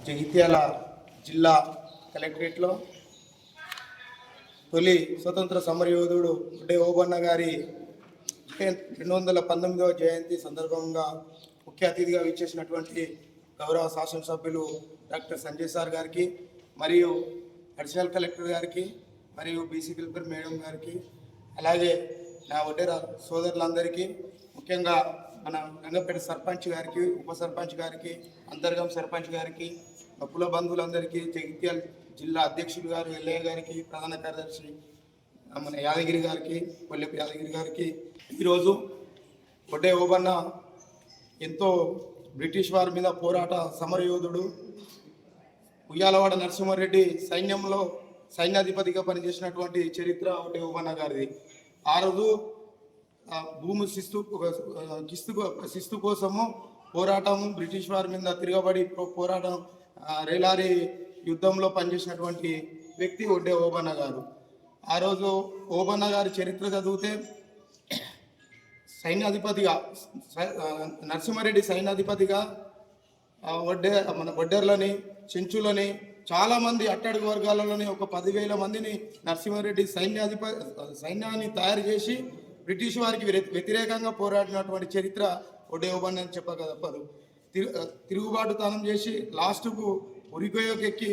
జగిత్యాల జిల్లా కలెక్టరేట్లో తొలి స్వతంత్ర సమరయోధుడు గుడ్డే ఓబన్న గారి 219వ జయంతి సందర్భంగా ముఖ్య అతిథిగా విచ్చేసినటువంటి గౌరవ శాసనసభ్యులు డాక్టర్ సంజయ్ సార్ గారికి మరియు అడిషనల్ కలెక్టర్ గారికి మరియు బీసీ వెల్ఫేర్ మేడం గారికి అలాగే నా ఒడ్డెర సోదరులందరికీ ముఖ్యంగా మన రంగపేట సర్పంచ్ గారికి ఉప సర్పంచ్ గారికి అంతర్గం సర్పంచ్ గారికి కుల బంధువులందరికీ జగిత్యాల జిల్లా అధ్యక్షులు గారు ఎల్ఏ గారికి ప్రధాన కార్యదర్శి మన యాదగిరి గారికి కొల్లెపు యాదగిరి గారికి ఈరోజు ఒడ్డే ఓబన్న ఎంతో బ్రిటిష్ వారి మీద పోరాట సమరయోధుడు. ఉయ్యాలవాడ నరసింహారెడ్డి సైన్యంలో సైన్యాధిపతిగా పనిచేసినటువంటి చరిత్ర ఒడ్డే ఓబన్న గారిది. ఆ రోజు భూమి శిస్తు కోసము పోరాటం, బ్రిటిష్ వారి మీద తిరగబడి పోరాటం, రేలారి యుద్ధంలో పనిచేసినటువంటి వ్యక్తి ఒడ్డే ఓబన్న గారు. ఆ రోజు ఓబన్న గారి చరిత్ర చదివితే సైన్యాధిపతిగా నరసింహారెడ్డి సైన్యాధిపతిగా మన ఒడ్డెర్లని చెంచులని చాలామంది అట్టడుగు వర్గాలలోని ఒక 10,000 మందిని నరసింహారెడ్డి సైన్యాన్ని తయారు చేసి బ్రిటిష్ వారికి వ్యతిరేకంగా పోరాడినటువంటి చరిత్ర ఒడ్డే ఓబన్న అని చెప్పక తప్పదు. తిరుగుబాటుతనం చేసి లాస్ట్కు ఉరికొయ్యకెక్కి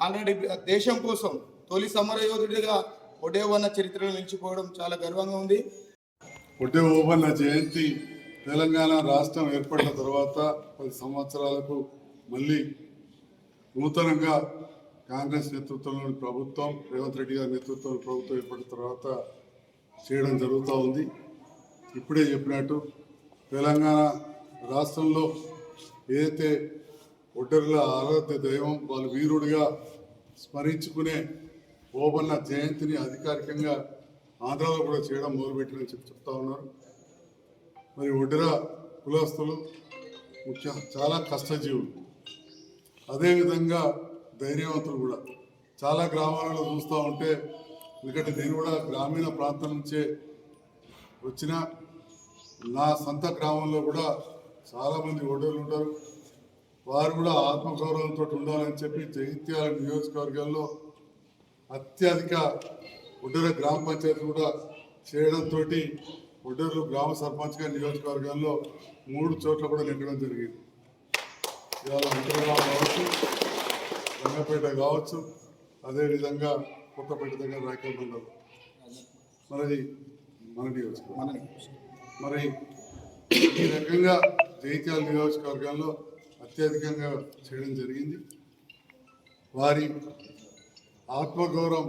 ఆల్రెడీ దేశం కోసం తొలి సమరయోధుడిగా ఒడ్డే ఓబన్న చరిత్రలో నిలిచిపోవడం చాలా గర్వంగా ఉంది. ఒడ్డే ఓబన్న జయంతి తెలంగాణ రాష్ట్రం ఏర్పడిన తర్వాత 10 సంవత్సరాలకు మళ్ళీ నూతనంగా కాంగ్రెస్ నేతృత్వంలోని ప్రభుత్వం, రేవంత్ రెడ్డి గారి నేతృత్వంలో ప్రభుత్వం ఏర్పడిన తర్వాత చేయడం జరుగుతూ ఉంది. ఇప్పుడే చెప్పినట్టు తెలంగాణ రాష్ట్రంలో ఏదైతే ఒడ్డెర్ల ఆరాధ్య దైవం వాళ్ళు వీరుడిగా స్మరించుకునే ఓబన్న జయంతిని అధికారికంగా ఆంధ్రాలో కూడా చేయడం మొదలుపెట్టినని చెప్తా ఉన్నారు. మరి ఒడ్డెర కులస్తులు చాలా కష్టజీవులు, అదేవిధంగా ధైర్యవంతులు కూడా. చాలా గ్రామాలలో చూస్తూ ఉంటే, ఎందుకంటే నేను కూడా గ్రామీణ ప్రాంతం నుంచే వచ్చిన నా సొంత గ్రామంలో కూడా చాలామంది ఒడ్డెర్లు ఉంటారు. వారు కూడా ఆత్మగౌరవంతో ఉండాలని చెప్పి జగిత్యాల నియోజకవర్గాల్లో అత్యధిక ఒడ్డెర గ్రామ పంచాయతీ కూడా చేయడంతో ఒడ్డెర్లు గ్రామ సర్పంచ్గా నియోజకవర్గాల్లో 3 చోట్ల కూడా నెగ్గడం జరిగింది. ఇవాళ విక్రమరావు కావచ్చు, రంగపేట కావచ్చు, అదేవిధంగా కొత్తపేట దగ్గర రాయకల్ మండలం, మరి మన నియోజకవర్గం. మరి ఈ రకంగా జగిత్యాల నియోజకవర్గాల్లో అత్యధికంగా చేయడం జరిగింది. వారి ఆత్మగౌరవం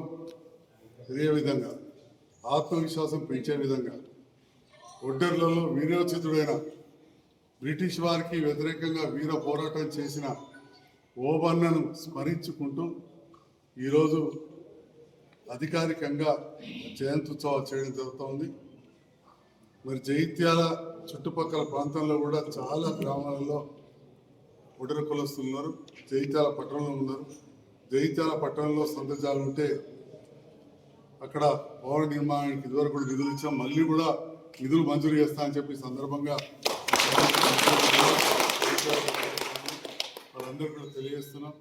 ఇదే విధంగా, ఆత్మవిశ్వాసం పెంచే విధంగా ఒడ్డెర్లలో వీరోచితుడైన బ్రిటిష్ వారికి వ్యతిరేకంగా వీర పోరాటం చేసిన ఓబన్నను స్మరించుకుంటూ ఈరోజు అధికారికంగా జయంత్యుత్సవాలు చేయడం జరుగుతోంది. మరి జగిత్యాల చుట్టుపక్కల ప్రాంతంలో కూడా చాలా గ్రామాలలో ఒడ్డెర కులస్తులు ఉన్నారు. జగిత్యాల పట్టణంలో ఉన్నారు. జగిత్యాల పట్టణంలో సందర్భాలు ఉంటే అక్కడ భవన నిర్మాణానికి ఇదివరకు కూడా నిధులు ఇచ్చాం, మళ్ళీ కూడా నిధులు మంజూరు చేస్తా అని చెప్పి సందర్భంగా వాళ్ళందరూ కూడా తెలియజేస్తున్నాం.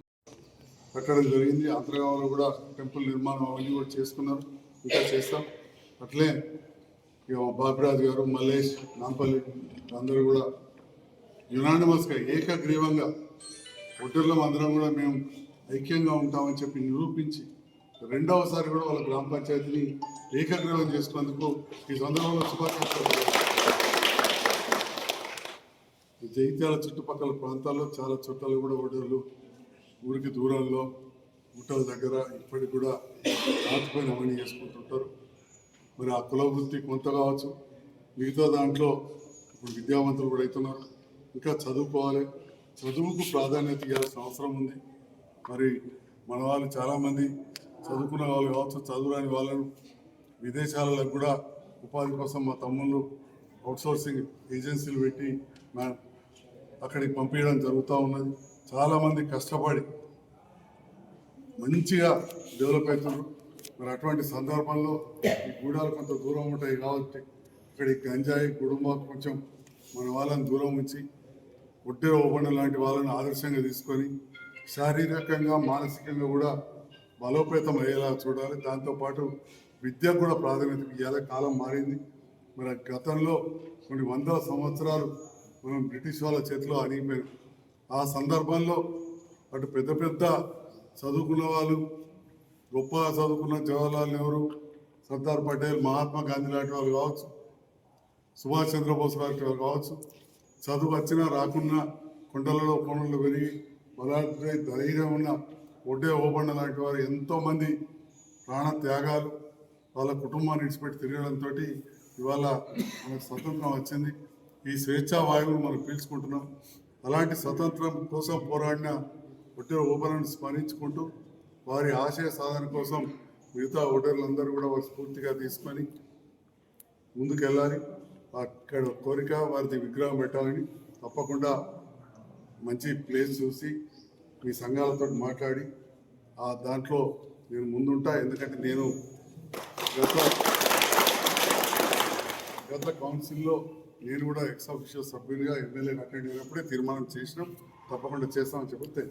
కట్టడం జరిగింది. అంతర్గామంలో కూడా టెంపుల్ నిర్మాణం అవన్నీ కూడా చేసుకున్నారు, ఇంకా చేస్తాం. అట్లే బాపిరాజు గారు, మల్లేష్, నాంపల్లి అందరూ కూడా యునానిమస్గా ఏకగ్రీవంగా ఒడ్డెర్లం అందరం కూడా మేము ఐక్యంగా ఉంటామని చెప్పి నిరూపించి రెండవసారి కూడా వాళ్ళ గ్రామ పంచాయతీని ఏకగ్రీవం చేసుకున్నందుకు ఈ సందర్భంలో శుభాకాంక్షలు. జగిత్యాల చుట్టుపక్కల ప్రాంతాల్లో చాలా చుట్టాలు కూడా ఒడ్డెర్లు ఊరికి దూరంలో గుట్టల దగ్గర ఇప్పటికి కూడా రాతిపోయిన అవన్నీ చేసుకుంటుంటారు. మరి ఆ కుల వృత్తి కొంత కావచ్చు, మిగతా దాంట్లో ఇప్పుడు విద్యావంతులు కూడా అవుతున్నారు. ఇంకా చదువుకోవాలి, చదువుకు ప్రాధాన్యత ఇవ్వాల్సిన అవసరం ఉంది. మరి మన వాళ్ళు చాలామంది చదువుకున్న వాళ్ళు కావచ్చు, చదువురాని వాళ్ళను విదేశాలలో కూడా ఉపాధి కోసం మా తమ్ముళ్ళు అవుట్సోర్సింగ్ ఏజెన్సీలు పెట్టి అక్కడికి పంపించడం జరుగుతూ ఉన్నది. చాలామంది కష్టపడి మంచిగా డెవలప్ అవుతున్నారు. మరి అటువంటి సందర్భంలో ఈ గూడాలు కొంత దూరం ఉంటాయి కాబట్టి అక్కడి గంజాయి కుటుంబం కొంచెం మన వాళ్ళని దూరం ఉంచి ఒట్టే ఓపెన్ లాంటి వాళ్ళని ఆదర్శంగా తీసుకొని శారీరకంగా మానసికంగా కూడా బలోపేతం అయ్యేలా చూడాలి. దాంతోపాటు విద్యకు కూడా ప్రాధాన్యత ఇవ్వాలి. కాలం మారింది. మన గతంలో కొన్ని వందల సంవత్సరాలు మనం బ్రిటిష్ వాళ్ళ చేతిలో అణిగిపోయాం. ఆ సందర్భంలో అటు పెద్ద పెద్ద చదువుకున్న వాళ్ళు, గొప్పగా చదువుకున్న జవహర్లాల్ నెహ్రూ, సర్దార్ పటేల్, మహాత్మా గాంధీ లాంటి వాళ్ళు కావచ్చు, సుభాష్ చంద్రబోస్ లాంటి వాళ్ళు కావచ్చు, చదువు వచ్చినా రాకున్నా కొండలలో కోణంలో పెరిగి బలాత్కై ధైర్యం ఉన్న ఒడ్డే ఓబండ లాంటి వారు ఎంతోమంది ప్రాణ త్యాగాలు, వాళ్ళ కుటుంబాన్ని విడిచిపెట్టి తిరగడంతో ఇవాళ మనకు స్వతంత్రం వచ్చింది. ఈ స్వేచ్ఛా వాయువును మనం పీల్చుకుంటున్నాం. అలాంటి స్వతంత్రం కోసం పోరాడిన ఒడ్డే ఓబన్నను స్మరించుకుంటూ వారి ఆశయ సాధన కోసం మిగతా ఓటర్లందరూ కూడా వారి స్ఫూర్తిగా తీసుకొని ముందుకెళ్ళాలి. అక్కడ కోరిక వారిది విగ్రహం పెట్టాలని, తప్పకుండా మంచి ప్లేస్ చూసి మీ సంఘాలతో మాట్లాడి దాంట్లో నేను ముందుంటా. ఎందుకంటే నేను గత కౌన్సిల్లో నేను కూడా ఎక్స్ ఆఫీషియల్ సభ్యునిగా ఎమ్మెల్యేని అటెండ్ అయినప్పుడే తీర్మానం చేసినాం. తప్పకుండా చేస్తామని చెప్పి